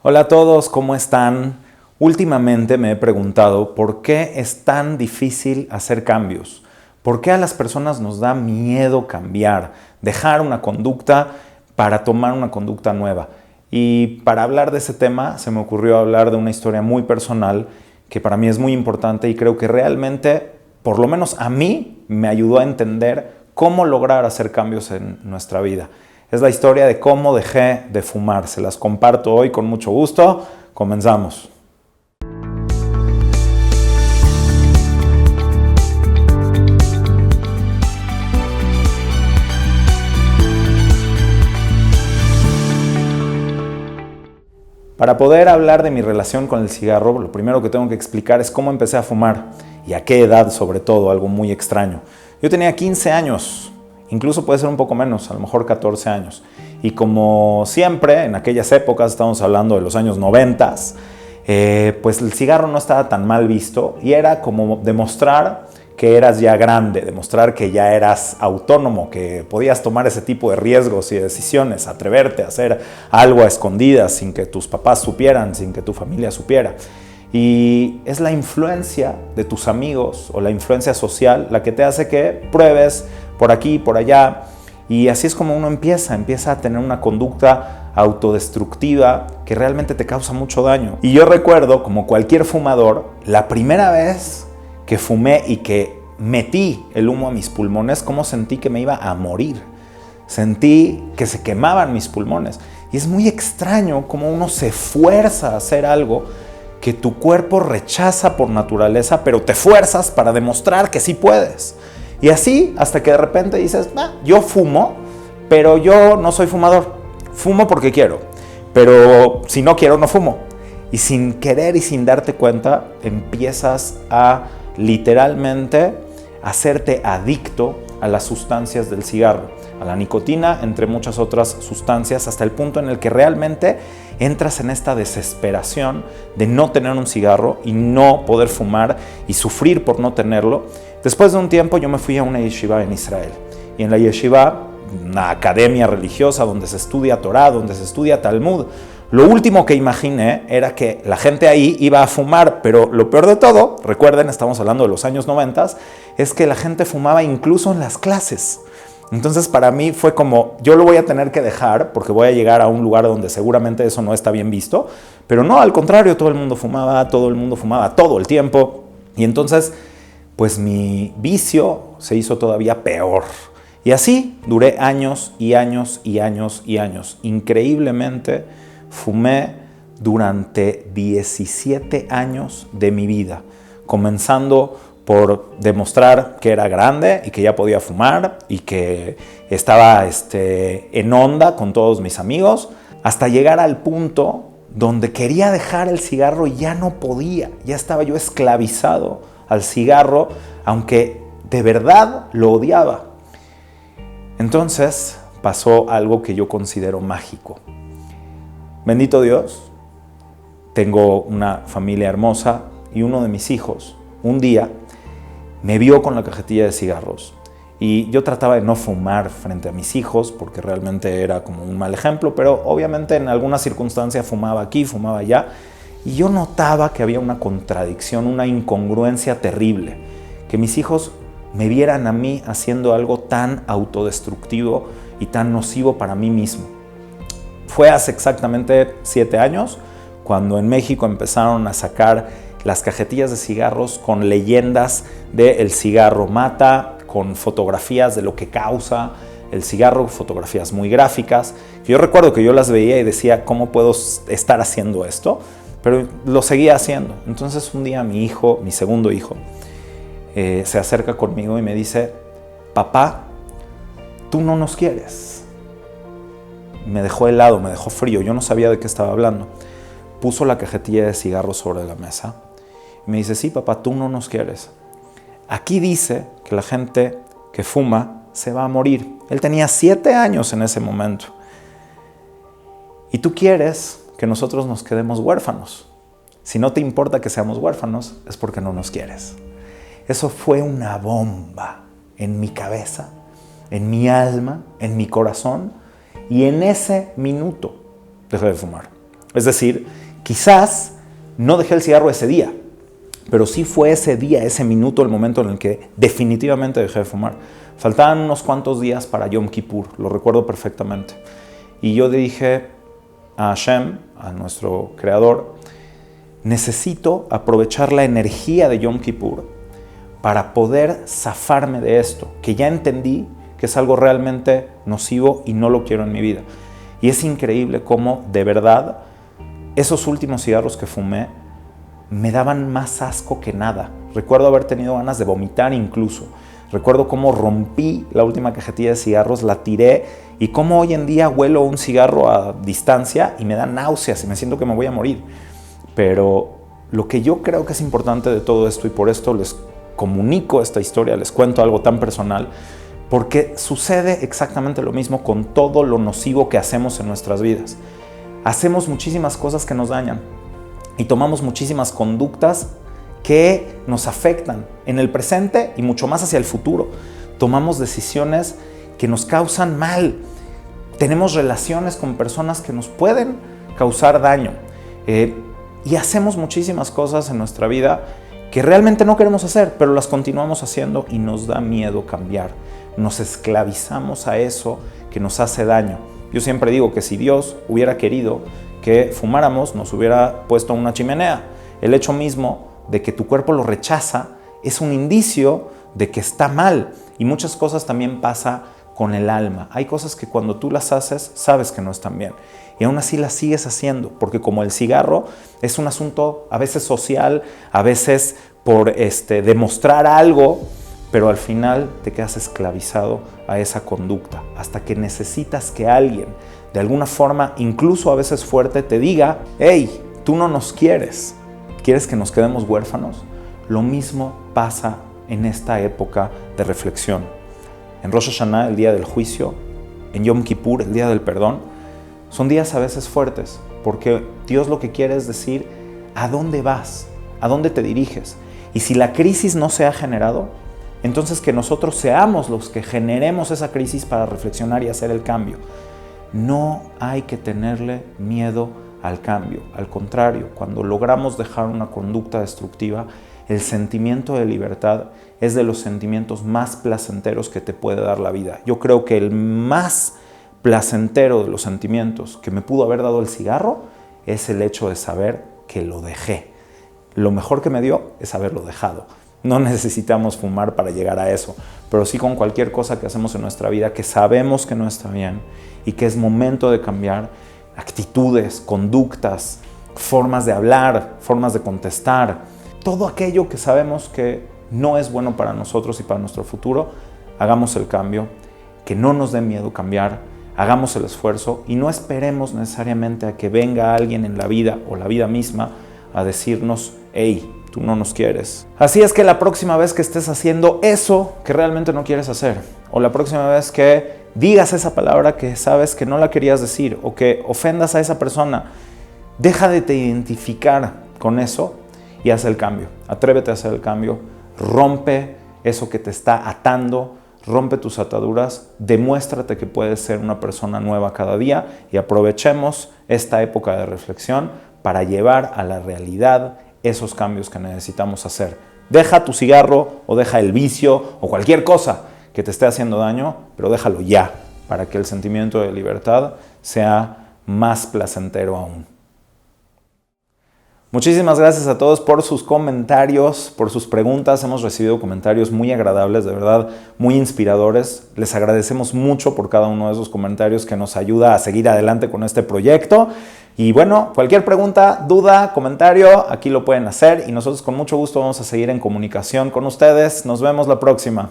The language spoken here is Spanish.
Hola a todos, ¿cómo están? Últimamente me he preguntado por qué es tan difícil hacer cambios. ¿Por qué a las personas nos da miedo cambiar, dejar una conducta para tomar una conducta nueva? Y para hablar de ese tema se me ocurrió hablar de una historia muy personal que para mí es muy importante y creo que realmente, por lo menos a mí, me ayudó a entender cómo lograr hacer cambios en nuestra vida. Es la historia de cómo dejé de fumar. Se las comparto hoy con mucho gusto. Comenzamos. Para poder hablar de mi relación con el cigarro, lo primero que tengo que explicar es cómo empecé a fumar y a qué edad, sobre todo, algo muy extraño. Yo tenía 15 años. Incluso puede ser un poco menos, a lo mejor 14 años. Y como siempre, en aquellas épocas, estamos hablando de los años 90, pues el cigarro no estaba tan mal visto y era como demostrar que eras ya grande, demostrar que ya eras autónomo, que podías tomar ese tipo de riesgos y decisiones, atreverte a hacer algo a escondidas sin que tus papás supieran, sin que tu familia supiera. Y es la influencia de tus amigos o la influencia social la que te hace que pruebes por aquí, por allá, y así es como uno empieza a tener una conducta autodestructiva que realmente te causa mucho daño. Y yo recuerdo, como cualquier fumador, la primera vez que fumé y que metí el humo a mis pulmones, cómo sentí que me iba a morir. Sentí que se quemaban mis pulmones. Y es muy extraño cómo uno se fuerza a hacer algo que tu cuerpo rechaza por naturaleza, pero te fuerzas para demostrar que sí puedes. Y así hasta que de repente dices, yo fumo, pero yo no soy fumador. Fumo porque quiero, pero si no quiero no fumo. Y sin querer y sin darte cuenta empiezas a literalmente hacerte adicto a las sustancias del cigarro, a la nicotina, entre muchas otras sustancias, hasta el punto en el que realmente entras en esta desesperación de no tener un cigarro y no poder fumar y sufrir por no tenerlo. Después de un tiempo yo me fui a una yeshiva en Israel. Y en la yeshiva, una academia religiosa donde se estudia Torah, donde se estudia Talmud, lo último que imaginé era que la gente ahí iba a fumar, pero lo peor de todo, recuerden, estamos hablando de los años 90, es que la gente fumaba incluso en las clases. Entonces para mí fue como, yo lo voy a tener que dejar porque voy a llegar a un lugar donde seguramente eso no está bien visto, pero no, al contrario, todo el mundo fumaba todo el tiempo. Y entonces, pues mi vicio se hizo todavía peor. Y así duré años y años y años y años. Increíblemente fumé durante 17 años de mi vida, comenzando por demostrar que era grande y que ya podía fumar y que estaba en onda con todos mis amigos, hasta llegar al punto donde quería dejar el cigarro y ya no podía, ya estaba yo esclavizado al cigarro, aunque de verdad lo odiaba. Entonces pasó algo que yo considero mágico. Bendito Dios, tengo una familia hermosa y uno de mis hijos un día me vio con la cajetilla de cigarros y yo trataba de no fumar frente a mis hijos porque realmente era como un mal ejemplo, pero obviamente en alguna circunstancia fumaba aquí, fumaba allá y yo notaba que había una contradicción, una incongruencia terrible, que mis hijos me vieran a mí haciendo algo tan autodestructivo y tan nocivo para mí mismo. Fue hace exactamente 7 años cuando en México empezaron a sacar las cajetillas de cigarros con leyendas de el cigarro mata, con fotografías de lo que causa el cigarro, fotografías muy gráficas. Yo recuerdo que yo las veía y decía, ¿cómo puedo estar haciendo esto? Pero lo seguía haciendo. Entonces un día mi hijo, mi segundo hijo, se acerca conmigo y me dice, papá, tú no nos quieres. Me dejó helado, me dejó frío, yo no sabía de qué estaba hablando. Puso la cajetilla de cigarros sobre la mesa y me dice, sí, papá, tú no nos quieres. Aquí dice que la gente que fuma se va a morir. Él tenía 7 años en ese momento. Y tú quieres que nosotros nos quedemos huérfanos. Si no te importa que seamos huérfanos, es porque no nos quieres. Eso fue una bomba en mi cabeza, en mi alma, en mi corazón. Y en ese minuto dejé de fumar. Es decir, quizás no dejé el cigarro ese día, pero sí fue ese día, ese minuto, el momento en el que definitivamente dejé de fumar. Faltaban unos cuantos días para Yom Kippur, lo recuerdo perfectamente. Y yo dije a Hashem, a nuestro creador, necesito aprovechar la energía de Yom Kippur para poder zafarme de esto, que ya entendí que es algo realmente nocivo y no lo quiero en mi vida. Y es increíble cómo, de verdad, esos últimos cigarros que fumé me daban más asco que nada. Recuerdo haber tenido ganas de vomitar incluso. Recuerdo cómo rompí la última cajetilla de cigarros, la tiré, y cómo hoy en día huelo un cigarro a distancia y me da náuseas y me siento que me voy a morir. Pero lo que yo creo que es importante de todo esto, y por esto les comunico esta historia, les cuento algo tan personal, porque sucede exactamente lo mismo con todo lo nocivo que hacemos en nuestras vidas. Hacemos muchísimas cosas que nos dañan y tomamos muchísimas conductas que nos afectan en el presente y mucho más hacia el futuro. Tomamos decisiones que nos causan mal. Tenemos relaciones con personas que nos pueden causar daño. Y hacemos muchísimas cosas en nuestra vida que realmente no queremos hacer, pero las continuamos haciendo y nos da miedo cambiar. Nos esclavizamos a eso que nos hace daño. Yo siempre digo que si Dios hubiera querido que fumáramos, nos hubiera puesto una chimenea. El hecho mismo de que tu cuerpo lo rechaza es un indicio de que está mal. Y muchas cosas también pasa con el alma. Hay cosas que cuando tú las haces, sabes que no están bien. Y aún así las sigues haciendo, porque como el cigarro es un asunto a veces social, a veces por demostrar algo, pero al final te quedas esclavizado a esa conducta, hasta que necesitas que alguien, de alguna forma, incluso a veces fuerte, te diga: hey, tú no nos quieres, ¿quieres que nos quedemos huérfanos? Lo mismo pasa en esta época de reflexión. En Rosh Hashanah, el día del juicio, en Yom Kippur, el día del perdón, son días a veces fuertes, porque Dios lo que quiere es decir: ¿a dónde vas? ¿A dónde te diriges? Y si la crisis no se ha generado, entonces que nosotros seamos los que generemos esa crisis para reflexionar y hacer el cambio. No hay que tenerle miedo al cambio. Al contrario, cuando logramos dejar una conducta destructiva, el sentimiento de libertad es de los sentimientos más placenteros que te puede dar la vida. Yo creo que el más placentero de los sentimientos que me pudo haber dado el cigarro es el hecho de saber que lo dejé. Lo mejor que me dio es haberlo dejado. No necesitamos fumar para llegar a eso, pero sí con cualquier cosa que hacemos en nuestra vida que sabemos que no está bien y que es momento de cambiar actitudes, conductas, formas de hablar, formas de contestar, todo aquello que sabemos que no es bueno para nosotros y para nuestro futuro. Hagamos el cambio, que no nos dé miedo cambiar, hagamos el esfuerzo y no esperemos necesariamente a que venga alguien en la vida o la vida misma a decirnos: hey, tú no nos quieres. Así es que la próxima vez que estés haciendo eso que realmente no quieres hacer, o la próxima vez que digas esa palabra que sabes que no la querías decir, o que ofendas a esa persona, deja de te identificar con eso y haz el cambio. Atrévete a hacer el cambio, rompe eso que te está atando, rompe tus ataduras, demuéstrate que puedes ser una persona nueva cada día y aprovechemos esta época de reflexión para llevar a la realidad esos cambios que necesitamos hacer. Deja tu cigarro o deja el vicio o cualquier cosa que te esté haciendo daño, pero déjalo ya para que el sentimiento de libertad sea más placentero aún. Muchísimas gracias a todos por sus comentarios, por sus preguntas. Hemos recibido comentarios muy agradables, de verdad, muy inspiradores. Les agradecemos mucho por cada uno de esos comentarios que nos ayuda a seguir adelante con este proyecto. Y bueno, cualquier pregunta, duda, comentario, aquí lo pueden hacer y nosotros con mucho gusto vamos a seguir en comunicación con ustedes. Nos vemos la próxima.